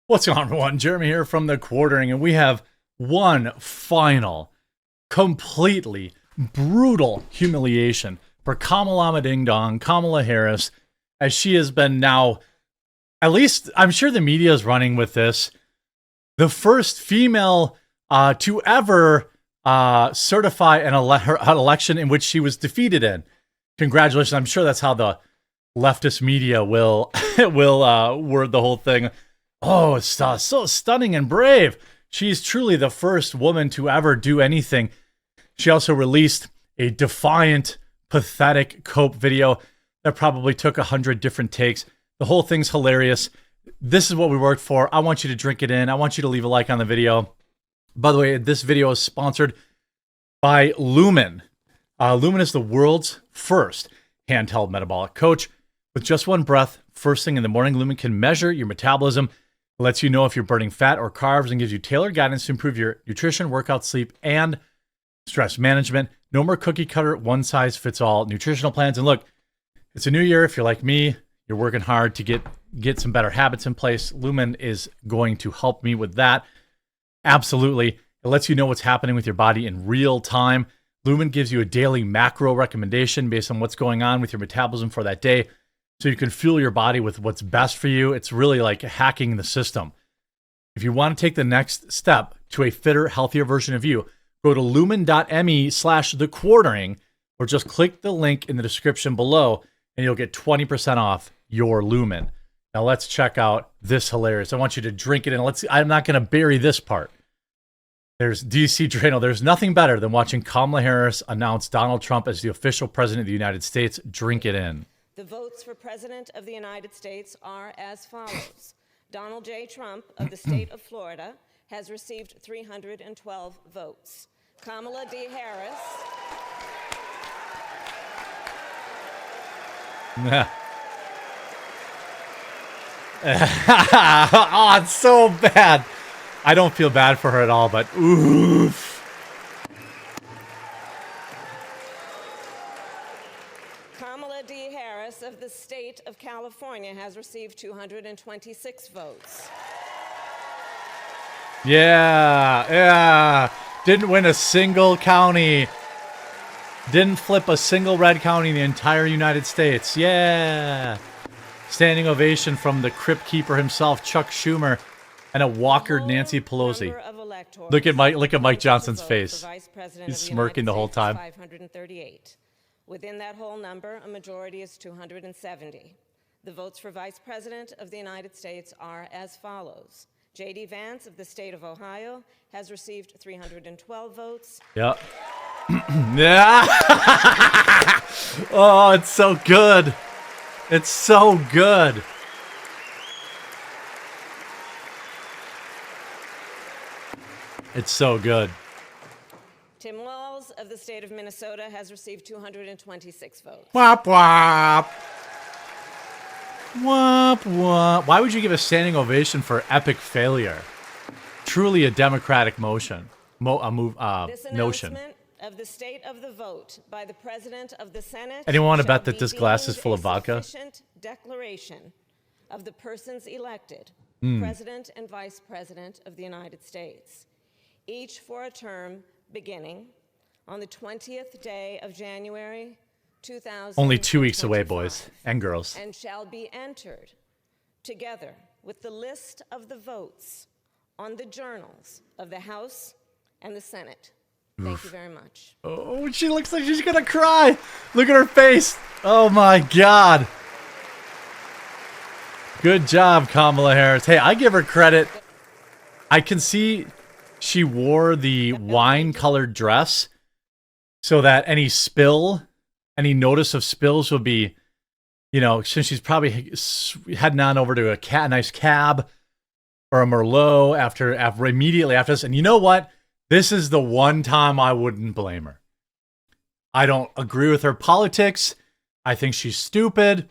What's going on, everyone? Jeremy here from The Quartering, and we have one final, completely brutal humiliation for Kamala Ding Dong, Kamala Harris, as she has been now, at least I'm sure the media is running with this, the first female to ever certify an election in which she was defeated in. Congratulations. I'm sure that's how the leftist media will word the whole thing. Oh, it's so stunning and brave. She's truly the first woman to ever do anything. She also released a defiant, pathetic cope video that probably took 100 different takes. The whole thing's hilarious. This is what we worked for. I want you to drink it in. I want you to leave a like on the video. By the way, this video is sponsored by Lumen. Lumen is the world's first handheld metabolic coach. With just one breath, first thing in the morning, Lumen can measure your metabolism. It lets you know if you're burning fat or carbs and gives you tailored guidance to improve your nutrition, workout, sleep, and stress management. No more cookie cutter, one size fits all nutritional plans. And look, it's a new year. If you're like me, you're working hard to get some better habits in place. Lumen is going to help me with that. Absolutely. It lets you know what's happening with your body in real time. Lumen gives you a daily macro recommendation based on what's going on with your metabolism for that day, so you can fuel your body with what's best for you. It's really like hacking the system. If you want to take the next step to a fitter, healthier version of you, go to lumen.me/thequartering, or just click the link in the description below and you'll get 20% off your Lumen. Now let's check out this hilarious. I want you to drink it in. I'm not going to bury this part. There's DC Drano. There's nothing better than watching Kamala Harris announce Donald Trump as the official president of the United States. Drink it in. The votes for President of the United States are as follows. Donald J. Trump of the state of Florida has received 312 votes. Kamala D. Harris. Oh, it's so bad. I don't feel bad for her at all, but oof. Kamala D. Harris of the state of California has received 226 votes. Yeah. Didn't win a single county. Didn't flip a single red county in the entire United States. Yeah. Standing ovation from the crypt keeper himself, Chuck Schumer, and a walkered Nancy Pelosi. Look at Mike Johnson's face. He's smirking the whole time. 538. Within that whole number, a majority is 270. The votes for Vice President of the United States are as follows. J.D. Vance of the state of Ohio has received 312 votes. Yep. Yeah. Oh, it's so good. It's so good. It's so good. Tim Walz of the state of Minnesota has received 226 votes. Wop, wop. Wop, wop. Why would you give a standing ovation for epic failure? Truly a democratic motion. This Notion. announcement of the state of the vote by the President of the Senate. Anyone want to shall bet that be this glass is deemed full of a vodka? sufficient declaration of the persons elected, President and Vice President of the United States, each for a term beginning on the 20th day of January 2025. Only 2 weeks away, boys and girls. And shall be entered together with the list of the votes on the journals of the House and the Senate. Thank you very much. Oh, she looks like she's gonna cry. Look at her face. Oh my God. Good job, Kamala Harris. Hey, I give her credit. I can see she wore the wine-colored dress so that any notice of spills would be, since she's probably heading on over to a nice cab or a Merlot immediately after this. And you know what? This is the one time I wouldn't blame her. I don't agree with her politics. I think she's stupid.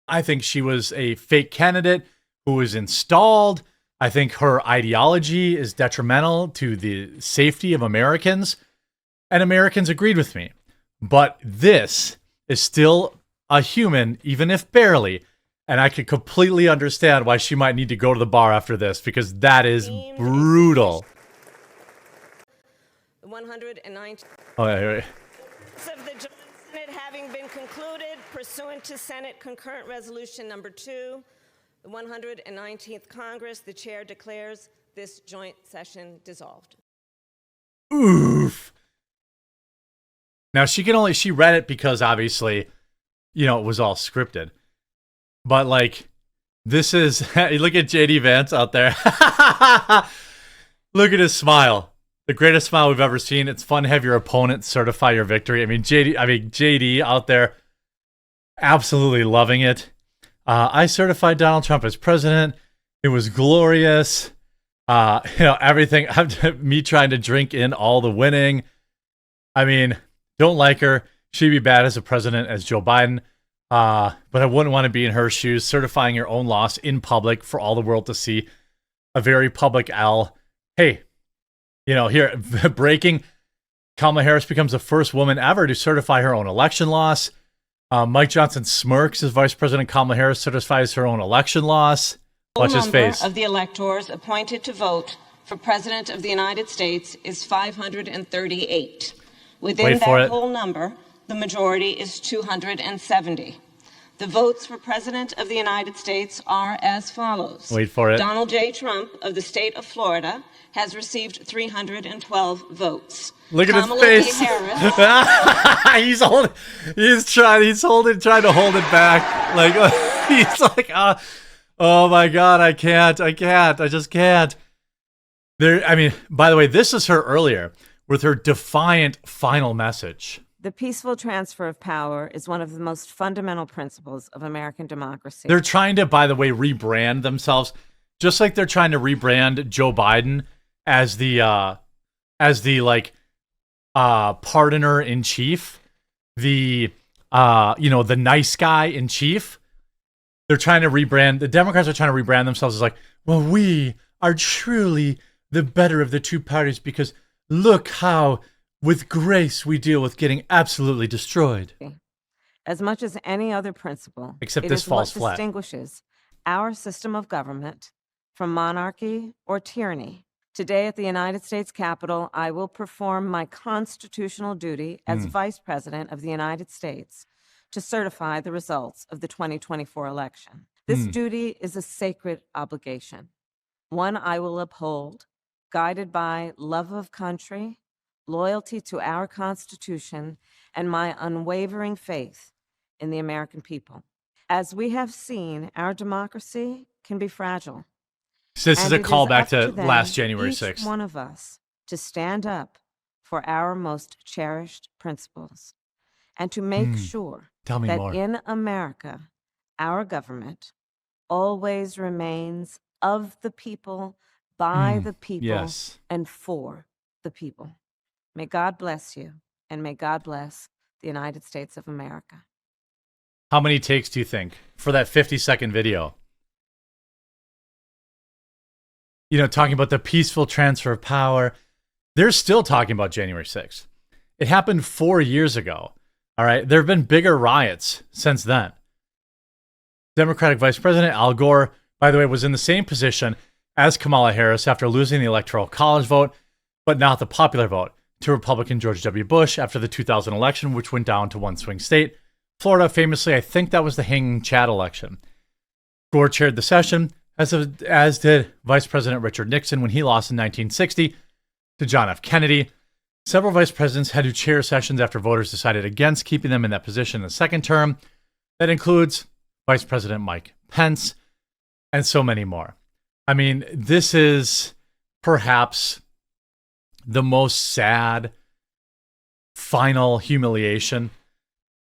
I think she was a fake candidate who was installed. I think her ideology is detrimental to the safety of Americans, and Americans agreed with me. But this is still a human, even if barely, And I could completely understand why she might need to go to the bar after this, because that is brutal. 119 Oh, yeah, of the joint Senate having been concluded pursuant to Senate Concurrent Resolution Number 2, the 119th Congress, the chair declares this joint session dissolved. oof. Now she read it because obviously, it was all scripted. But like, this is, look at JD Vance out there. Look at his smile. The greatest smile we've ever seen. It's fun to have your opponent certify your victory. I mean, JD out there absolutely loving it. I certified Donald Trump as president. It was glorious. Everything, me trying to drink in all the winning. I mean, don't like her. She'd be bad as a president as Joe Biden. But I wouldn't want to be in her shoes, certifying your own loss in public for all the world to see. A very public L. Hey, here, breaking. Kamala Harris becomes the first woman ever to certify her own election loss. Mike Johnson smirks as Vice President Kamala Harris certifies her own election loss. Watch his face. The number of the electors appointed to vote for President of the United States is 538. Within that whole number, the majority is 270. The votes for President of the United States are as follows. Wait for it. Donald J. Trump of the state of Florida has received 312 votes. Look at Kamala his face. Harris. trying to hold it back. Like, he's like, oh my God, I just can't. By the way, this is her earlier with her defiant final message. The peaceful transfer of power is one of the most fundamental principles of American democracy. They're trying to, by the way, rebrand themselves, just like they're trying to rebrand Joe Biden as the pardoner in chief, the nice guy in chief. They're trying to rebrand. The Democrats are trying to rebrand themselves as like, well, we are truly the better of the two parties because look how, with grace, we deal with getting absolutely destroyed. As much as any other principle, except this falls flat. Distinguishes our system of government from monarchy or tyranny. Today at the United States Capitol, I will perform my constitutional duty as Vice President of the United States to certify the results of the 2024 election. This duty is a sacred obligation, one I will uphold, guided by love of country, loyalty to our Constitution, and my unwavering faith in the American people. As we have seen, our democracy can be fragile. This is a callback to last January 6th. Each one of us to stand up for our most cherished principles and to make sure that in America, our government always remains of the people, by the people, and for the people. May God bless you, and may God bless the United States of America. How many takes do you think for that 50-second video? Talking about the peaceful transfer of power. They're still talking about January 6th. It happened 4 years ago. All right. There have been bigger riots since then. Democratic Vice President Al Gore, by the way, was in the same position as Kamala Harris after losing the Electoral College vote, but not the popular vote, to Republican George W. Bush after the 2000 election, which went down to one swing state. Florida, famously, I think that was the hanging Chad election. Gore chaired the session, as did Vice President Richard Nixon when he lost in 1960 to John F. Kennedy. Several vice presidents had to chair sessions after voters decided against keeping them in that position in the second term. That includes Vice President Mike Pence and so many more. I mean, this is perhaps the most sad final humiliation.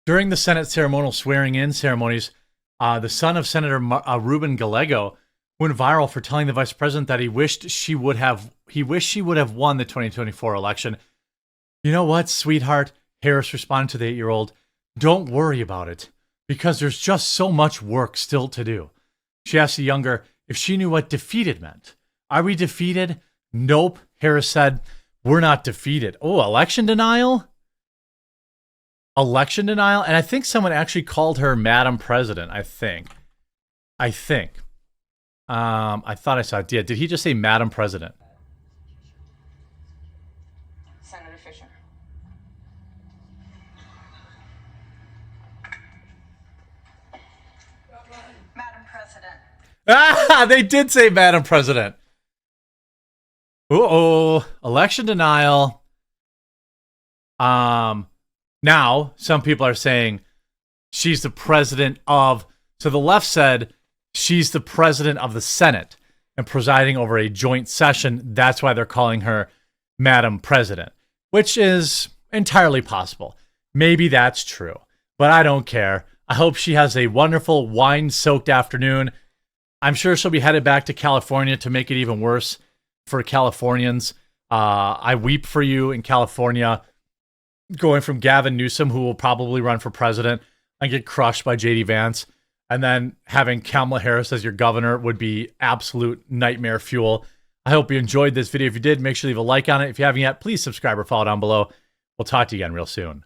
During the Senate ceremonial swearing-in ceremonies, the son of Senator Ruben Gallego went viral for telling the vice president that he wished she would have won the 2024 election. You know what, sweetheart? Harris responded to the 8-year-old. Don't worry about it, because there's just so much work still to do. She asked the younger if she knew what defeated meant. Are we defeated? Nope, Harris said. We're not defeated. Oh, election denial? Election denial? And I think someone actually called her Madam President, I think. I think. I thought I saw it. Yeah, did he just say Madam President? Senator Fisher. Madam President. Ah, they did say Madam President. Uh-oh. Election denial. Now, some people are saying she's the president of... So the left said she's the president of the Senate and presiding over a joint session. That's why they're calling her Madam President, which is entirely possible. Maybe that's true, but I don't care. I hope she has a wonderful wine-soaked afternoon. I'm sure she'll be headed back to California to make it even worse for Californians. I weep for you in California, going from Gavin Newsom, who will probably run for president, and get crushed by J.D. Vance. And then having Kamala Harris as your governor would be absolute nightmare fuel. I hope you enjoyed this video. If you did, make sure to leave a like on it. If you haven't yet, please subscribe or follow down below. We'll talk to you again real soon.